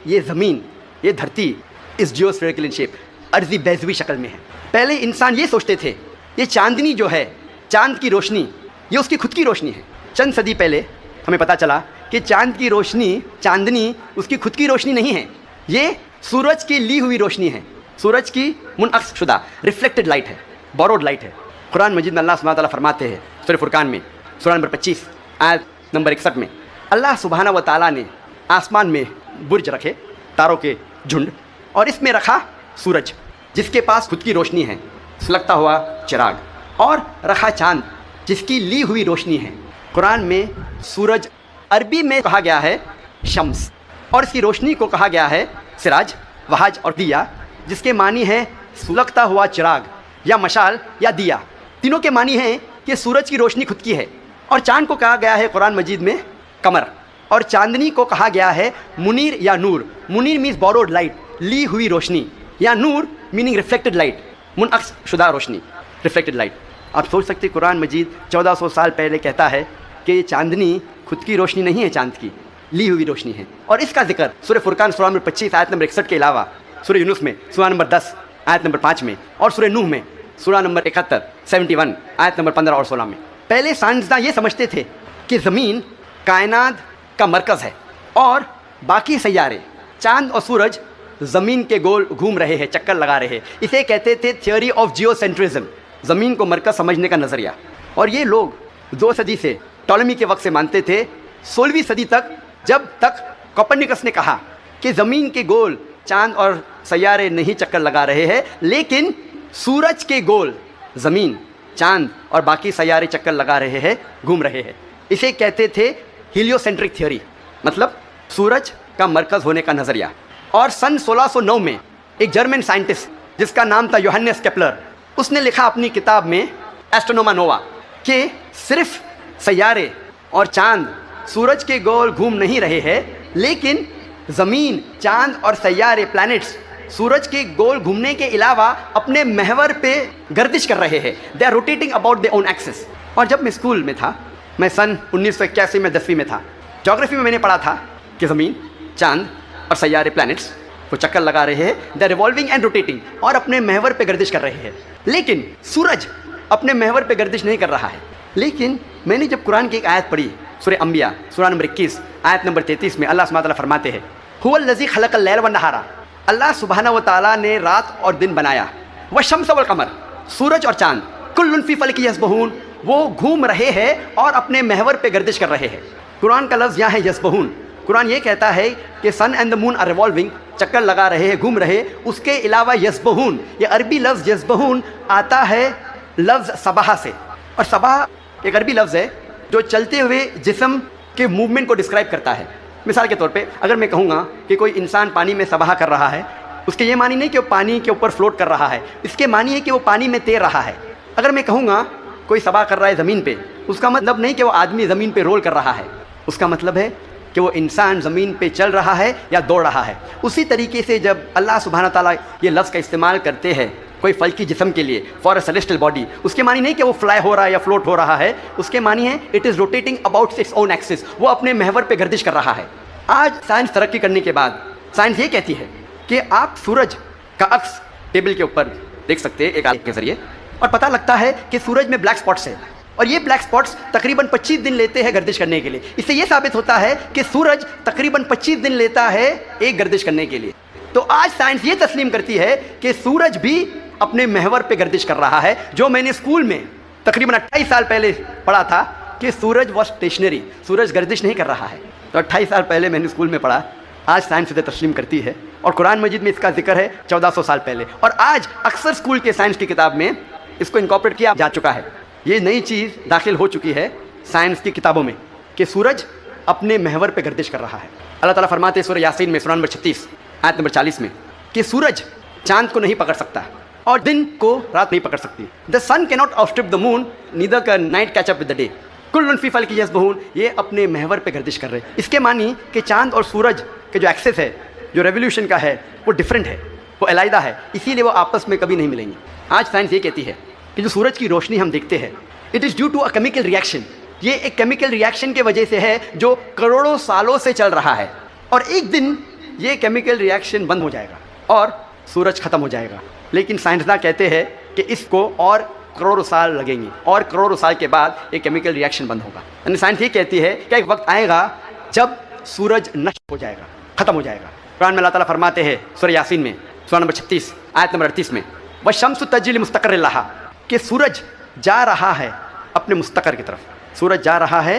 ये ज़मीन, ये धरती इस जियोस्फेरिकल इन शेप अर्जी बैजवी शक्ल में है। पहले इंसान ये सोचते थे ये चांदनी जो है, चांद की रोशनी, ये उसकी खुद की रोशनी है। चंद सदी पहले हमें पता चला कि चांद की रोशनी, चांदनी उसकी खुद की रोशनी नहीं है, ये सूरज की ली हुई रोशनी है, सूरज की मुनअक्स शुदा रिफ्लेक्टेड लाइट है, बोरोड लाइट है। कुरान मजीद में अल्लाह सुब्हानहू व तआला फरमाते हैं सूरह फुरकान में सूरा नंबर 25 आयत नंबर 61 में, अल्लाह सुब्हानहू व तआला ने आसमान में बुर्ज रखे, तारों के झुंड, और इसमें रखा सूरज जिसके पास खुद की रोशनी है, सुलगता हुआ चिराग, और रखा चांद जिसकी ली हुई रोशनी है। कुरान में सूरज अरबी में कहा गया है शम्स, और इसकी रोशनी को कहा गया है सिराज, वहाज और दिया, जिसके मानी है सुलगता हुआ चिराग या मशाल या दिया। तीनों के मानी हैं कि सूरज की रोशनी खुद की है। और चांद को कहा गया है कुरान मजीद में कमर, और चांदनी को कहा गया है मुनीर या नूर। मुनीर मीन्स बोरोड लाइट, ली हुई रोशनी, या नूर मीनिंग रिफ्लेक्टेड लाइट, मुनअक्स शुदा रोशनी, रिफ्लेक्टेड लाइट। आप सोच सकते कुरान मजीद 1400 साल पहले कहता है कि ये चांदनी खुद की रोशनी नहीं है, चांद की ली हुई रोशनी है। और इसका जिक्र सूरह फुरकान सूरा नंबर 25 आयत नंबर 61 के अलावा सूरह यूनुस में सूरा नंबर 10 आयत नंबर 5 में, और सूरह नूह में सूरा नंबर 71 71 आयत नंबर 15 और 16 में। पहले साइंसदान ये समझते थे कि ज़मीन कायनात का मरकज़ है और बाकी सैयारे चांद और सूरज ज़मीन के गोल घूम रहे हैं, चक्कर लगा रहे हैं। इसे कहते थे थ्योरी ऑफ जियोसेंट्रिज्म, ज़मीन को मरकज़ समझने का नज़रिया। और ये लोग 2 सदी से टॉलेमी के वक्त से मानते थे, 16वीं सदी तक, जब तक कोपरनिकस ने कहा कि ज़मीन के गोल चांद और सैयारे नहीं चक्कर लगा रहे हैं, लेकिन सूरज के गोल ज़मीन, चांद और बाकी सैयारे चक्कर लगा रहे हैं, घूम रहे हैं। इसे कहते थे हीलियोसेंट्रिक थ्योरी, मतलब सूरज का मरकज़ होने का नज़रिया। और सन 1609 में एक जर्मन साइंटिस्ट जिसका नाम था योहान्नेस केपलर, उसने लिखा अपनी किताब में एस्ट्रोनोमा नोवा कि सिर्फ सैयारे और चांद सूरज के गोल घूम नहीं रहे हैं, लेकिन ज़मीन, चांद और सैयारे प्लैनेट्स सूरज के गोल घूमने के अलावा अपने महवर पे गर्दिश कर रहे हैं। They are rotating about their own axis. और जब मैं स्कूल में था, मैं सन 1981 में 10वीं में था, ज्योग्राफी में मैंने पढ़ा था कि ज़मीन, चांद और सैयारे प्लैनेट्स वो चक्कर लगा रहे हैं, they are revolving and rotating, और अपने महवर पे गर्दिश कर रहे हैं, लेकिन सूरज अपने महवर पे गर्दिश नहीं कर रहा है। लेकिन मैंने जब कुरान की एक आयत पढ़ी, सूरह अंबिया सूरा नंबर 21 आयत नंबर 33 में अल्लाह सुब्हानहू व तआला फरमाते हैं, हुवल्लज़ी खलक़ल लैल व नहारा, अल्लाह सुब्हानहू व तआला ने रात और दिन बनाया, व शम्स वल कमर, सूरज और चांद, कुल्लुन फ़ी फ़लकिन यस्बहून, वो घूम रहे हैं और अपने महवर पे गर्दिश कर रहे हैं। कुरान का लफ्ज़ यहाँ है यस्बहून। कुरान ये कहता है कि sun and the moon are revolving, चक्कर लगा रहे हैं, घूम रहे। उसके अलावा यस्बहून, ये अरबी लफ्ज़ यस्बहून आता है लफ्ज़ सबाह से, और सबाह एक अरबी लफ्ज़ है जो चलते हुए जिस्म के मूवमेंट को डिस्क्राइब करता है। मिसाल के तौर पे अगर मैं कहूँगा कि कोई इंसान पानी में सबाह कर रहा है, उसके ये मानी नहीं कि वो पानी के ऊपर फ्लोट कर रहा है, इसके मानी है कि वो पानी में तैर रहा है। अगर मैं कहूँगा कोई सबाह कर रहा है ज़मीन पे, उसका मतलब नहीं कि वो आदमी ज़मीन पे रोल कर रहा है, उसका मतलब है कि वो इंसान ज़मीन पे चल रहा है या दौड़ रहा है। उसी तरीके से जब अल्लाह सुब्हानहू ताला ये लफ्ज़ का इस्तेमाल करते हैं कोई फल्की जिस्म के लिए, फॉर अ सेलेस्टियल बॉडी, उसके मानी नहीं कि वो फ्लाई हो रहा है या फ्लोट हो रहा है, उसके मानी है it is rotating about its own axis, वो अपने महवर पे गर्दिश कर रहा है। आज साइंस तरक्की करने के बाद साइंस ये कहती है कि आप सूरज का अक्स टेबल के ऊपर देख सकते हैं एक आंख के ज़रिए, और पता लगता है कि सूरज में ब्लैक स्पॉट्स है, और ये ब्लैक स्पॉट्स तकरीबन 25 दिन लेते हैं गर्दिश करने के लिए। इससे ये साबित होता है कि सूरज तकरीबन 25 दिन लेता है एक गर्दिश करने के लिए। तो आज साइंस ये तस्लीम करती है कि सूरज भी अपने महवर पे गर्दिश कर रहा है। जो मैंने स्कूल में तकरीबन 28 साल पहले पढ़ा था कि सूरज वॉज स्टेशनरी, सूरज गर्दिश नहीं कर रहा है, तो 28 साल पहले मैंने स्कूल में पढ़ा, आज साइंस इसे तस्लीम करती है, और कुरान मजीद में इसका जिक्र है 1400 साल पहले, और आज अक्सर स्कूल के साइंस की किताब में इसको इनकॉर्पोरेट किया जा चुका है। ये नई चीज़ दाखिल हो चुकी है साइंस की किताबों में कि सूरज अपने महवर पे गर्दिश कर रहा है। अल्लाह ताला फरमाते हैं सूरह यासीन में, सूरह नंबर 36 आयत नंबर 40 में, कि सूरज चांद को नहीं पकड़ सकता और दिन को रात नहीं पकड़ सकती। The sun cannot outstrip the moon, neither can night catch up with the day, कुल्लुन फी फल्किन यस्बहून, ये अपने महवर पे गर्दिश कर रहे हैं। इसके मानी कि चांद और सूरज के जो एक्सेस है, जो रेवोल्यूशन का है, वो डिफरेंट है, वो अलहदा है, इसीलिए वो आपस में कभी नहीं मिलेंगे। आज साइंस ये कहती है कि जो सूरज की रोशनी हम देखते हैं, it is due to a chemical reaction, ये एक केमिकल रिएक्शन के वजह से है जो करोड़ों सालों से चल रहा है, और एक दिन ये केमिकल रिएक्शन बंद हो जाएगा और सूरज ख़त्म हो जाएगा। लेकिन साइंसदान कहते हैं कि इसको और करोड़ों साल लगेंगे, और करोड़ों साल के बाद ये केमिकल रिएक्शन बंद होगा। यानी साइंस ये कहती है कि एक वक्त आएगा जब सूरज नष्ट हो जाएगा, ख़त्म हो जाएगा। कुरान में अल्लाह ताला फरमाते हैं सूरह यासीन में, सूरह नंबर 36 आयत नंबर 38 में, वशम्सु तजरी लिमुस्तक़र्रिन लहा, कि सूरज जा रहा है अपने मुस्तकर की तरफ, सूरज जा रहा है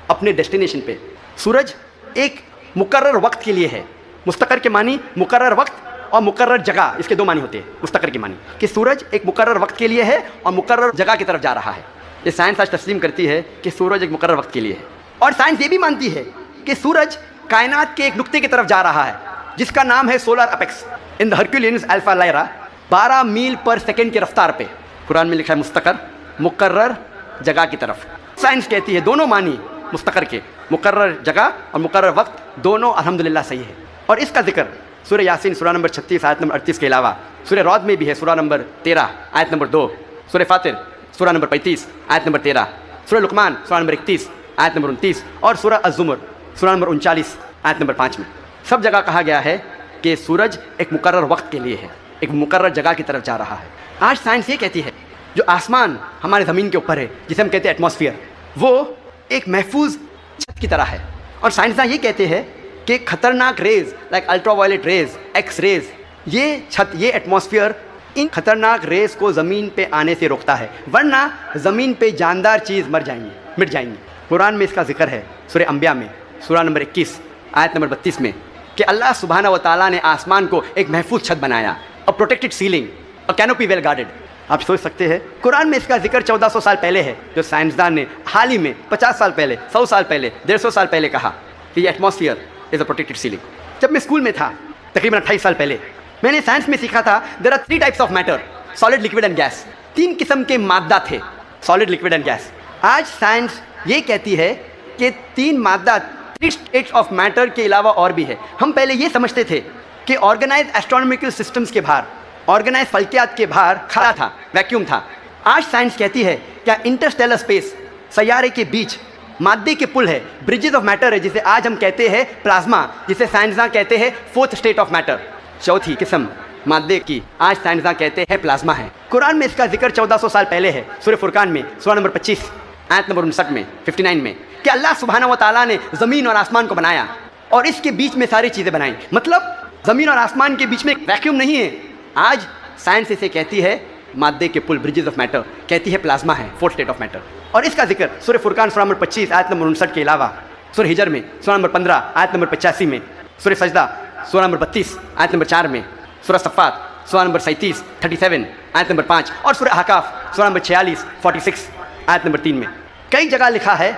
अपने डेस्टिनेशन पे। सूरज एक मुकर्रर वक्त के लिए है, मुस्तकर के मानी मुकर्रर वक्त और मुकर्रर जगह, इसके दो मानी होते हैं। मुस्तकर के मानी कि सूरज एक मुकर्रर वक्त के लिए है और मुकर्रर जगह की तरफ जा रहा है। ये साइंस आज तस्लीम करती है कि सूरज एक मुकर्रर वक्त के लिए है, और साइंस ये भी मानती है कि सूरज कायनात के एक नुक्ते की तरफ जा रहा है जिसका नाम है solar apex in the Herculeans alpha Lyra, 12 मील पर सेकेंड की रफ्तार पे। कुरान में लिखा है मुस्तकर, मुकर्रर जगह की तरफ। साइंस कहती है दोनों मानी मुस्तकर के, मुकर्रर जगह और मुकर्रर वक्त, दोनों अल्हम्दुलिल्लाह सही है। और इसका जिक्र सूरह यासीन सूरह नंबर 36 आयत नंबर 38 के अलावा सूरह रौद में भी है, सूरह नंबर 13 आयत नंबर 2, सूरह फातिर सूरह नंबर 35 आयत नंबर 13, सूरह लुकमान सूरह नंबर 31 आयत नंबर 29, और सूरह अज़्ज़ुमर सूरह नंबर 39 आयत नंबर 5 में। सब जगह कहा गया है कि सूरज एक मुकर्रर वक्त के लिए है, एक मुकर्रर जगह की तरफ जा रहा है। आज साइंस ये कहती है जो आसमान हमारे ज़मीन के ऊपर है, जिसे हम कहते हैं एटमॉस्फेयर, वो एक महफूज छत की तरह है। और साइंसदान ये कहते हैं कि खतरनाक rays like ultraviolet rays, x rays, ये छत, ये एटमॉस्फेयर इन खतरनाक रेज को ज़मीन पे आने से रोकता है, वरना ज़मीन पे जानदार चीज़ मर जाएंगी, मिट जाएंगी। कुरान में इसका जिक्र है सूरह अंबिया में, सूरह नंबर 21 आयत नंबर 32 में, कि अल्लाह सुब्हानहू व तआला ने आसमान को एक महफूज छत बनाया, a protected ceiling, a canopy well guarded. आप सोच सकते हैं कुरान में इसका जिक्र 1400 साल पहले है, जो साइंसदान ने हाल ही में 50 साल पहले, 100 साल पहले, 150 साल पहले कहा कि ये atmosphere is a protected ceiling. जब मैं स्कूल में था तकरीबन 28 साल पहले, मैंने साइंस में सीखा था there are 3 types of matter, solid, liquid and gas. 3 किस्म के मादा थे, सॉलिड, लिक्विड एंड गैस। आज साइंस ये कहती है कि 3 मादा, 3 स्टेट्स ऑफ मैटर के अलावा और भी है। हम पहले ये समझते थे कि ऑर्गेनाइज एस्ट्रोनॉमिकल सिस्टम्स के बाहर, ऑर्गेनाइज फल्कियात के बाहर खड़ा था, वैक्यूम था। आज साइंस कहती है क्या इंटरस्टेलर स्पेस, सैयारे के बीच मादे के पुल है, ब्रिजेस ऑफ मैटर है, जिसे आज हम कहते हैं प्लाज्मा, जिसे साइंसदान कहते हैं 4th स्टेट ऑफ मैटर, 4थी किस्म मादे की, आज साइंसदान कहते हैं प्लाज्मा है। कुरान में इसका जिक्र 1400 साल पहले है, सूरह फुरकान में सूरह नंबर 25 आयत नंबर 59 में, 59 में, कि अल्लाह सुब्हानहू व तआला ने ज़मीन और आसमान को बनाया और इसके बीच में सारी चीज़ें बनाई। मतलब ज़मीन और आसमान के बीच में एक वैक्यूम नहीं है। आज साइंस इसे कहती है मादे के पुल, ब्रिजेस ऑफ मैटर, कहती है प्लाज्मा है, 4th स्टेट ऑफ मैटर। और इसका जिक्र सूरह फुरकान सूरह नंबर 25 आयत नंबर 59 के अलावा सूरह हिजर में सूरह नंबर 15 आयत नंबर 85 में, सूरह सजदा सूरह नंबर 32 आयत नंबर 4 में, सूरह सफ़ात सूरह नंबर 37 आयत नंबर 5 और सूरह अहकाफ सूरह नंबर 46 आयत नंबर 3 में कई जगह लिखा है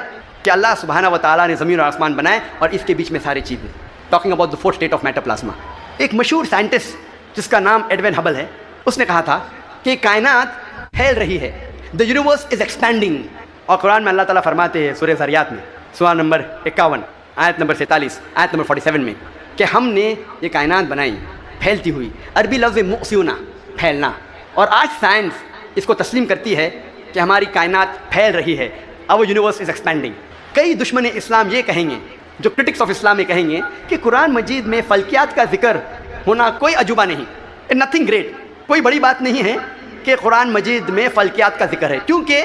कि अल्लाह सुब्हाना व तआला ने ज़मीन और आसमान बनाए और इसके बीच में सारी चीज़ें। Talking about the fourth state of matter plasma. एक मशहूर साइंटिस्ट जिसका नाम एडविन हबल है, उसने कहा था कि कायनात फैल रही है, द यूनिवर्स इज एक्सपैंडिंग। और कुरान में अल्लाह ताला फरमाते हैं सूरह ज़रियात में सूरह नंबर 51 आयत नंबर 47 आयत नंबर 47 में कि हमने ये कायनात बनाई फैलती हुई। अरबी लफ्ज़ मुसियुना, फैलना। और आज साइंस इसको तस्लीम करती है कि हमारी कायनात फैल रही है, आवर यूनिवर्स इज़ एक्सपैंडिंग। कई दुश्मन इस्लाम ये कहेंगे, जो क्रिटिक्स ऑफ इस्लाम ये कहेंगे कि कुरान मजीद में फ़ल्कियात का जिक्र होना कोई अजूबा नहीं, नथिंग ग्रेट, कोई बड़ी बात नहीं है कि कुरान मजीद में फ़ल्कियात का जिक्र है, क्योंकि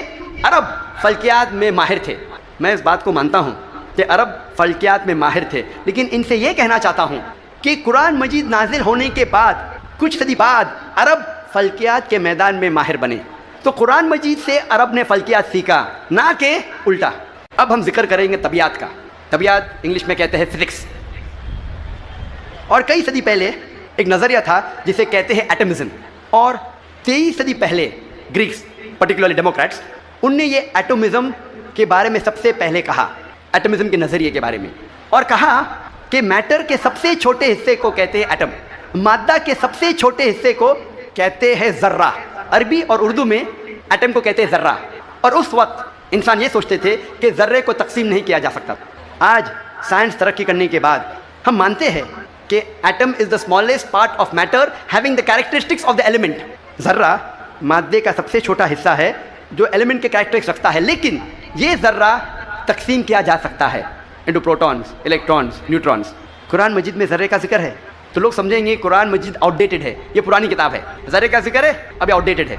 अरब फ़ल्कियात में माहिर थे। मैं इस बात को मानता हूँ कि अरब फ़ल्कियात में माहिर थे, लेकिन इनसे ये कहना चाहता हूँ कि कुरान मजीद नाजिल होने के बाद कुछ सदी बाद अरब फ़ल्कियात के मैदान में माहिर बने। तो कुरान मजीद से अरब ने फ़ल्कियात सीखा, ना कि उल्टा। अब हम जिक्र करेंगे तबियात का। तबियात इंग्लिश में कहते हैं फिज़िक्स। और कई सदी पहले एक नज़रिया था जिसे कहते हैं एटमिज़म, और 23 सदी पहले ग्रीक्स, पर्टिकुलरली डेमोक्रेट्स, उनने ये एटमिज़म के बारे में सबसे पहले कहा, एटमिज़म के नज़रिए के बारे में, और कहा कि मैटर के सबसे छोटे हिस्से को कहते हैं एटम, मादा के सबसे छोटे हिस्से को कहते हैं ज़र्रा। अरबी और उर्दू में एटम को कहते हैं ज़र्रा। और उस वक्त इंसान ये सोचते थे कि ज़र्रे को तकसीम नहीं किया जा सकता। आज साइंस तरक्की करने के बाद हम मानते हैं कि atom is the smallest part of matter having the characteristics of the element. ज़र्रा मादे का सबसे छोटा हिस्सा है जो एलिमेंट के कैरेक्टरिस्टिक्स रखता है, लेकिन ये ज़र्रा तकसीम किया जा सकता है इंटू प्रोटॉन्स, इलेक्ट्रॉन्स, न्यूट्रॉन्स। कुरान मजीद में ज़र्रे का जिक्र है तो लोग समझेंगे कुरान मजीद आउटडेटेड है, ये पुरानी किताब है। ज़र्रे का जिक्र है, अभी आउटडेटेड है।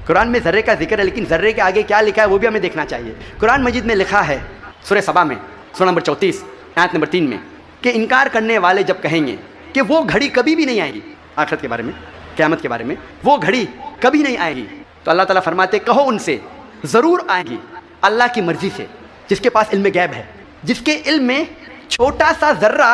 कुरान में ज़र्रे का जिक्र है, लेकिन ज़र्रे के आगे क्या लिखा है वो भी हमें देखना चाहिए। कुरान मजीद में लिखा है सूरह सबा में सूरह नंबर 34 आयत नंबर 3 में कि इनकार करने वाले जब कहेंगे कि वो घड़ी कभी भी नहीं आएगी, आखिरत के बारे में, क़यामत के बारे में, वो घड़ी कभी नहीं आएगी, तो अल्लाह ताला फरमाते कहो उनसे ज़रूर आएगी अल्लाह की मर्ज़ी से, जिसके पास इल्म गैब है, जिसके इल्म में छोटा सा ज़र्रा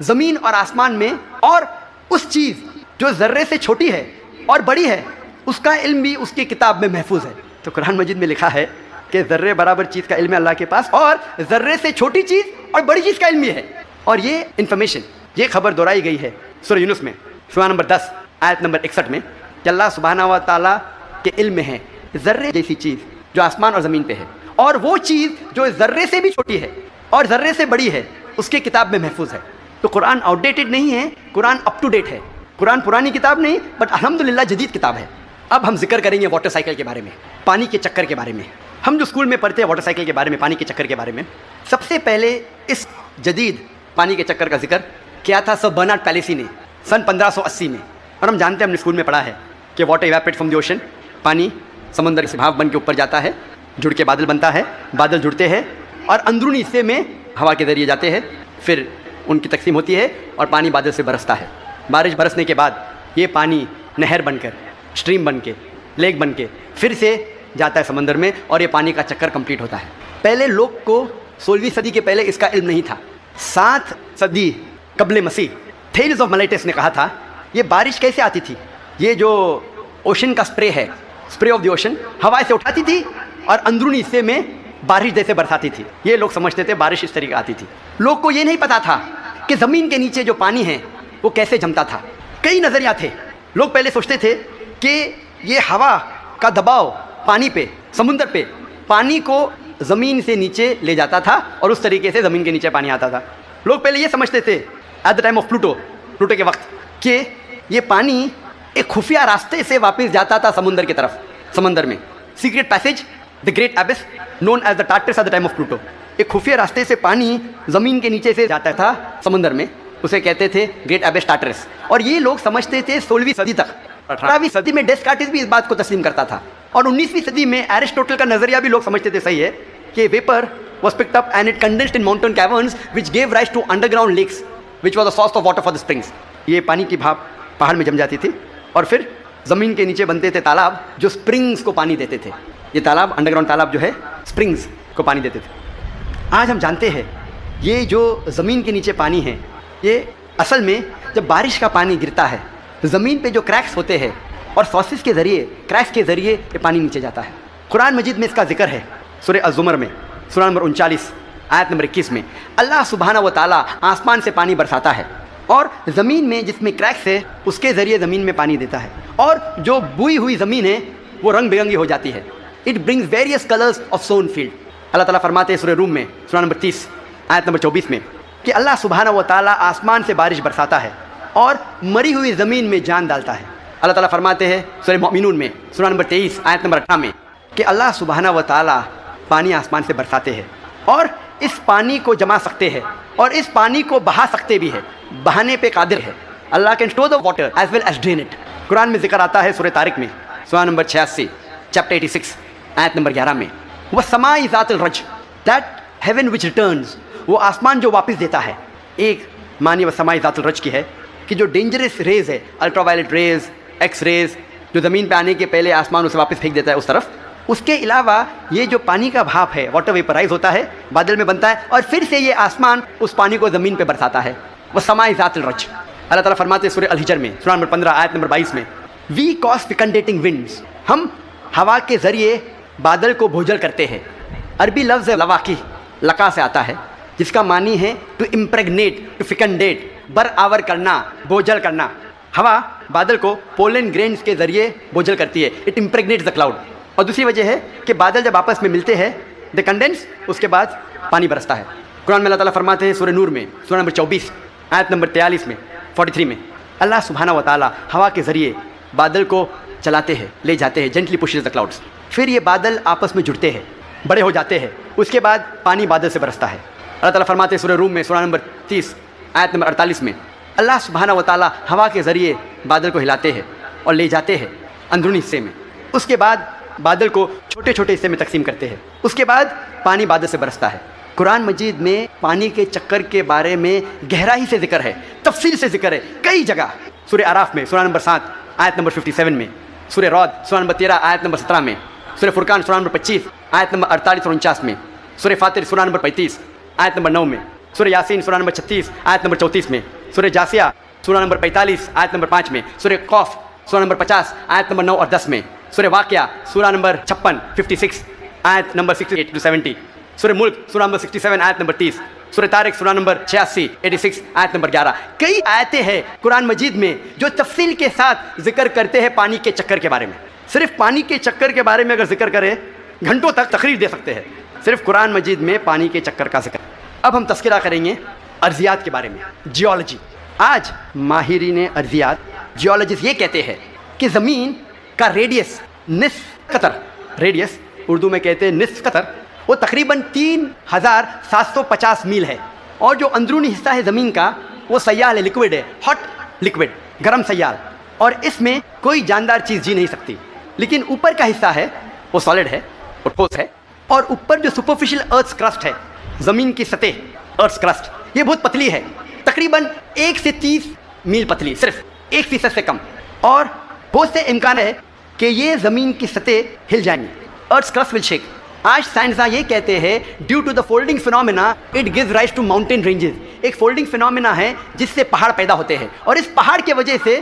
ज़मीन और आसमान में, और उस चीज़ जो ज़र्रे से छोटी है और बड़ी है उसका इल्म भी उसकी किताब में महफूज है। तो कुरान मजीद में लिखा है कि ज़र्रे बराबर चीज़ का इल्म है अल्लाह के पास, और ज़र्रे से छोटी चीज़ और बड़ी चीज़ का इल्म भी है। और ये इन्फॉर्मेशन, ये खबर दोहराई गई है सूरह यूनुस में सूरह नंबर 10 आयत नंबर 61 में कि अल्लाह सुब्हाना व तआला के इल्म में है ज़र्रे जैसी चीज़ जो आसमान और ज़मीन पे है, और वो चीज़ जो ज़र्रे से भी छोटी है और ज़र्रे से बड़ी है उसके किताब में महफूज है। तो कुरान आउटडेटेड नहीं है, कुरान अप टू डेट है। कुरान पुरानी किताब नहीं, बट अल्हम्दुलिल्लाह जदीद किताब है। अब हम जिक्र करेंगे वाटर साइकिल के बारे में, पानी के चक्कर के बारे में। हम जो स्कूल में पढ़ते हैं वाटर साइकिल के बारे में, पानी के चक्कर के बारे में, सबसे पहले इस जदीद पानी के चक्कर का जिक्र किया था सर बर्नार्ड पैलेसी ने सन 1580 में। और हम जानते हैं, हमने स्कूल में पढ़ा है कि water evaporate from the ocean, पानी समंदर से भाप बन के ऊपर जाता है, जुड़ के बादल बनता है, बादल जुड़ते हैं और अंदरूनी हिस्से में हवा के ज़रिए जाते हैं, फिर उनकी तकसीम होती है और पानी बादल से बरसता है। बारिश बरसने के बाद ये पानी नहर बनकर, स्ट्रीम बन के, लेक बन के फिर से जाता है समंदर में, और ये पानी का चक्कर कंप्लीट होता है। पहले लोग को 16वीं सदी के पहले इसका इल्म नहीं था। 7 सदी कबले मसीह थेल्स ऑफ मलेटस ने कहा था ये बारिश कैसे आती थी। ये जो ओशन का स्प्रे है, स्प्रे ऑफ द ओशन, हवा से उठाती थी और अंदरूनी हिस्से में बारिश जैसे बरसाती थी। ये लोग समझते थे बारिश इस तरीके आती थी। लोग को ये नहीं पता था कि ज़मीन के नीचे जो पानी है वो कैसे जमता था। कई नज़रिया थे। लोग पहले सोचते थे कि ये हवा का दबाव पानी पे, समुंदर पे, पानी को ज़मीन से नीचे ले जाता था और उस तरीके से ज़मीन के नीचे पानी आता था। लोग पहले ये समझते थे eight the time of Pluto के वक्त कि ये पानी एक खुफिया रास्ते से वापस जाता था समुंदर की तरफ। समंदर में secret passage, the great abyss known as the Tartarus at the time of Pluto, एक खुफिया रास्ते से पानी ज़मीन के नीचे से जाता था समंदर में, उसे कहते थे ग्रेट एबिस टार्टस। और ये लोग समझते थे 16वीं सदी तक। 18वीं सदी में डेस्कार्टिस भी इस बात को तस्लीम करता था, और 19वीं सदी में एरिस्टोटल का नज़रिया भी लोग समझते थे सही है कि vapour was picked up and it condensed in mountain caverns which gave rise to underground lakes which was the source of water for the springs। ये पानी की भाप पहाड़ में जम जाती थी और फिर ज़मीन के नीचे बनते थे तालाब जो स्प्रिंग्स को पानी देते थे। ये तालाब, अंडरग्राउंड तालाब जो है, स्प्रिंग्स को पानी देते थे। आज हम जानते हैं ये जो ज़मीन के नीचे पानी है, ये असल में जब बारिश का पानी गिरता है तो ज़मीन पे जो क्रैक्स होते हैं और सॉसेस के ज़रिए, क्रैक्स के ज़रिए ये पानी नीचे जाता है। कुरान मजीद में इसका जिक्र है सूरह अज़्ज़ुमर में, सूरा नंबर 39 आयत नंबर 21 में। अल्लाह सुब्हाना व ताला आसमान से पानी बरसाता है और ज़मीन में जिसमें क्रैक्स है उसके ज़रिए ज़मीन में पानी देता है, और जो बुई हुई ज़मीन है वो रंग बिरंगी हो जाती है। It brings various colours of sown field. अल्लाह ताला फरमाते हैं सूरह रूम में, सूरा नंबर 30 आयत नंबर 24 में कि अल्लाह सुब्हाना व ताला आसमान से बारिश बरसाता है और मरी हुई ज़मीन में जान डालता है। अल्लाह ताला फरमाते हैं सूरह मोमिनून में, सूरा नंबर 23 आयत नंबर 18 में कि अल्लाह सुब्हाना व ताला पानी आसमान से बरसाते हैं और इस पानी को जमा सकते हैं और इस पानी को बहा सकते भी है, बहाने पे कादिर है। Allah can store the water as well as drain it. कुरान में जिक्र आता है सूरह तारिक में, सूरा नंबर 86 चैप्टर 86 आयत नंबर 11 में, वह समाई ज़ातिल रज, दैट हेवन विच रिटर्न्स, वो आसमान जो वापस देता है। एक मानी वह समाई ज़ातिल रज की है कि जो डेंजरस रेज है, अल्ट्रावायलेट रेज, एक्स रेज, जो ज़मीन पे आने के पहले आसमान उसे वापस फेंक देता है उस तरफ। उसके अलावा ये जो पानी का भाप है, वाटर वेपराइज होता है, बादल में बनता है और फिर से ये आसमान उस पानी को ज़मीन पे बरसाता है। वह समाई ज़ातिल रज। अल्लाह ताला फरमाते हैं सूरह अल हिजर में, सूरा नंबर 15 आयत नंबर 22 में, वी कॉज फिकंडेटिंग विंड्स, हम हवा के ज़रिए बादल को भोजल करते हैं। अरबी लफ्ज़ लवाकी, लका से आता है, जिसका मानी है टू इम्प्रेगनेट, टू फिकंडेट, बरआवर करना, बोझल करना। हवा बादल को पोलन ग्रेन्स के ज़रिए बोझल करती है, इट इम्प्रेगनेट्स द क्लाउड। और दूसरी वजह है कि बादल जब आपस में मिलते हैं दे कंडेंस, उसके बाद पानी बरसता है। कुरान में अल्लाह ताला फरमाते हैं सूरह नूर में, सूरा नंबर 24 आयत नंबर 43 में, 43 में, अल्लाह सुब्हाना व ताला हवा के ज़रिए बादल को चलाते हैं, ले जाते हैं, जेंटली पुशेस द क्लाउड्स। फिर ये बादल आपस में जुड़ते हैं, बड़े हो जाते हैं, उसके बाद पानी बादल से बरसता है। अल्लाह ताला फरमाते हैं सूरह रूम में, सूरा नंबर 30 आयत नंबर 48 में, अल्लाह सुब्हाना व ताला हवा के ज़रिए बादल को हिलाते हैं और ले जाते हैं अंदरूनी हिस्से में। उसके बाद बादल को छोटे छोटे हिस्से में तकसीम करते हैं, उसके बाद पानी बादल से बरसता है। कुरान मजीद में पानी के चक्कर के बारे में गहराई से जिक्र है, तफसील से जिक्र है कई जगह। सूरह आराफ में, सूरा नंबर 7 आयत नंबर 57 में, सूरह रौद सूरा नंबर 13 आयत नंबर 17 में, सूरह फुरकान सूरा नंबर 25 आयत नंबर 48 और 49 में, सूरह फातिर सूरा नंबर 35 आयत नंबर 9 में, सूरह यासीन सूरा नंबर 36 आयत नंबर 34 में, सूरह जासिया सूरा नंबर 45 आयत नंबर 5 में, सूरह कौफ सूरा नंबर 50 आयत नंबर 9 और 10 में, सूरह वाक़िया सूरा नंबर 56 आयत नंबर 68 to 70, सूरह मुल्क सूरा नंबर 67 आयत नंबर 30, सूरह तारिक सूरा नंबर 86 आयत नंबर 11। कई आयतें हैं कुरान मजीद में जो तफसील के साथ जिक्र करते हैं पानी के चक्कर के बारे में। सिर्फ पानी के चक्कर के बारे में अगर जिक्र करें घंटों तक तकरीर दे सकते हैं, सिर्फ कुरान मजीद में पानी के चक्कर का जिक्र। अब हम तस्करा करेंगे अर्जियात के बारे में, जियोलॉजी। आज माहिरीन अर्जियात, जियोलॉजिस्ट ये कहते हैं कि ज़मीन का रेडियस निस्फ कतर, रेडियस उर्दू में कहते हैं निस्फ कतर, वो तकरीबन 3750 मील है। और जो अंदरूनी हिस्सा है ज़मीन का वो सयाल है, लिक्विड है, हॉट लिक्विड, गर्म सयाल, और इसमें कोई जानदार चीज़ जी नहीं सकती। लेकिन ऊपर का हिस्सा है वो सॉलिड है, वो ठोस है, और ऊपर जो सुपरफिशियल अर्थ क्रस्ट है, ज़मीन की सतह, अर्थ क्रस्ट, ये बहुत पतली है, तकरीबन 1 से 30 मील पतली, सिर्फ 1% से कम। और बहुत से इम्कान है कि ये ज़मीन की सतह हिल जाएंगी, अर्थ क्रस्ट विल शेक। आज साइंसदान ये कहते हैं due to the folding phenomena it gives rise to mountain ranges. एक फोल्डिंग फिनोमेना है जिससे पहाड़ पैदा होते हैं, और इस पहाड़ के वजह से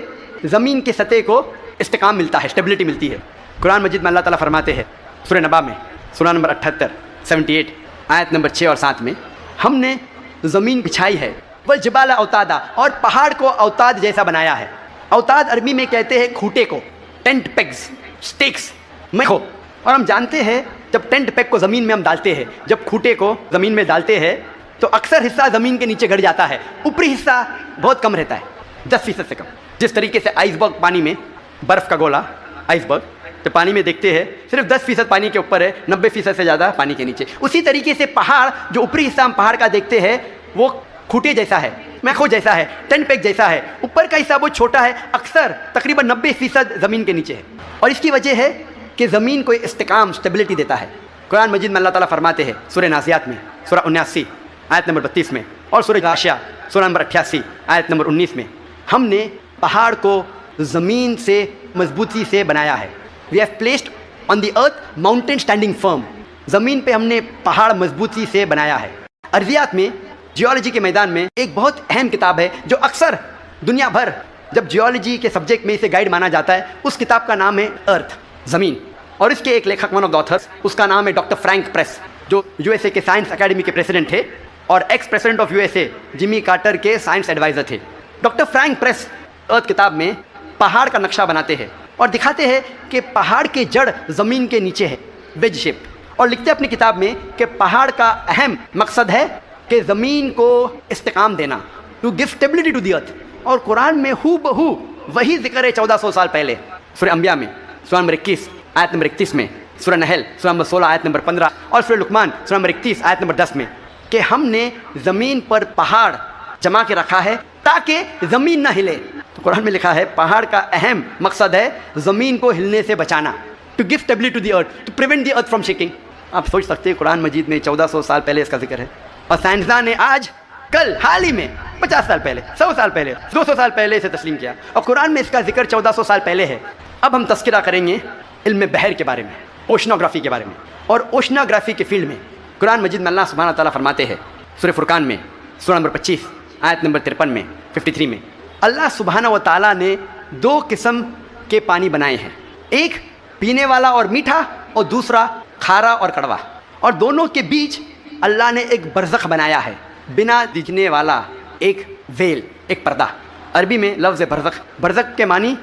ज़मीन की सतह को इस्तेकाम मिलता है, स्टेबिलिटी मिलती है। कुरान मजीद में अल्लाह ताला फरमाते हैं सूरह नबा में, सूरा नंबर 78 आयत नंबर 6 और 7 में, हमने ज़मीन बिछाई है वह जबाल अवतादा, और पहाड़ को अवताद जैसा बनाया है। अवताद अरबी में कहते हैं खूटे को, टेंट पेग्स, स्टेक्स, मैखो। और हम जानते हैं जब टेंट पेग को ज़मीन में हम डालते हैं, जब खूटे को ज़मीन में डालते हैं तो अक्सर हिस्सा ज़मीन के नीचे गड़ जाता है, ऊपरी हिस्सा बहुत कम रहता है, 10% से कम। जिस तरीके से आइसबर्ग पानी में, बर्फ़ का गोला आइसबर्ग, तो पानी में देखते हैं सिर्फ 10% पानी के ऊपर है, 90% से ज़्यादा पानी के नीचे। उसी तरीके से पहाड़, जो ऊपरी हिस्सा हम पहाड़ का देखते हैं वो खूटे जैसा है, मैखो जैसा है, टेंट पेग जैसा है, ऊपर का हिस्सा बहुत छोटा है, अक्सर तकरीबन 90% ज़मीन के नीचे है। और इसकी वजह है कि ज़मीन को इस्तेकाम, स्टेबिलिटी देता है। कुरान मजीद में अल्लाह ताला फरमाते हैं सूरह नाज़ियात में, सूरा 79 आयत नंबर 32 में, और सूरह गाशिया सूरा नंबर 88 आयत नंबर 19 में, हमने पहाड़ को ज़मीन से मजबूती से बनाया है। We have placed on the earth mountain standing firm, ज़मीन पे हमने पहाड़ मजबूती से बनाया है। अर्जियात में जियोलॉजी के मैदान में एक बहुत अहम किताब है जो अक्सर दुनिया भर जब जियोलॉजी के सब्जेक्ट में इसे गाइड माना जाता है, उस किताब का नाम है अर्थ, ज़मीन। और इसके एक लेखक, वन ऑफ द ऑथर्स, उसका नाम है डॉक्टर फ्रैंक प्रेस, जो यूएसए के साइंस अकेडमी के प्रेसिडेंट थे और ex president of USA Jimmy Carter के साइंस एडवाइज़र थे। डॉक्टर फ्रैंक प्रेस अर्थ किताब में पहाड़ का नक्शा बनाते हैं और दिखाते हैं कि पहाड़ के जड़ ज़मीन के नीचे है, वेज शेप, और लिखते हैं अपनी किताब में कि पहाड़ का अहम मकसद है कि ज़मीन को इस्तेकाम देना, to give stability to the earth. और कुरान में हू बहू वही जिक्र है 1400 साल पहले, सूरह अंबिया में सूरह नंबर 21 आयत नंबर 31 में, सूरह नहल सूरह नंबर 16 आयत नंबर 15 और सूरह लुकमान सूरह नंबर 31 आयत नंबर 10 में, कि हमने ज़मीन पर पहाड़ जमा के रखा है ताकि ज़मीन ना हिले। तो कुरान में लिखा है पहाड़ का अहम मकसद है ज़मीन को हिलने से बचाना, to give stability to the earth, to prevent the earth from shaking. आप सोच सकते हैं कुरान मजीद में 1400 साल पहले इसका जिक्र है, और साइंसदान ने आज कल हाल ही में 50 साल पहले, 100 साल पहले, 200 साल पहले इसे तस्लीम किया, और कुरान में इसका जिक्र 1400 साल पहले है। अब हम तस्करा करेंगे इल्म बहर के बारे में, ओशनोग्राफी के बारे में। और ओशनोग्राफी के फील्ड में कुरान मजीद में अल्लाह सुब्हानहू व तआला फरमाते हैं सूरह फुरकान में सूरह नंबर 25 आयत नंबर 53 में, 53 में, अल्लाह सुब्हानहू व तआला ने 2 किस्म के पानी बनाए हैं, एक पीने वाला और मीठा और दूसरा खारा और कड़वा, और दोनों के बीच अल्लाह ने एक बरज़ख बनाया है, बिना दिखने वाला एक वेल, एक पर्दा। अरबी में लफ्ज़ बरज़ख, बरज़ख के मानी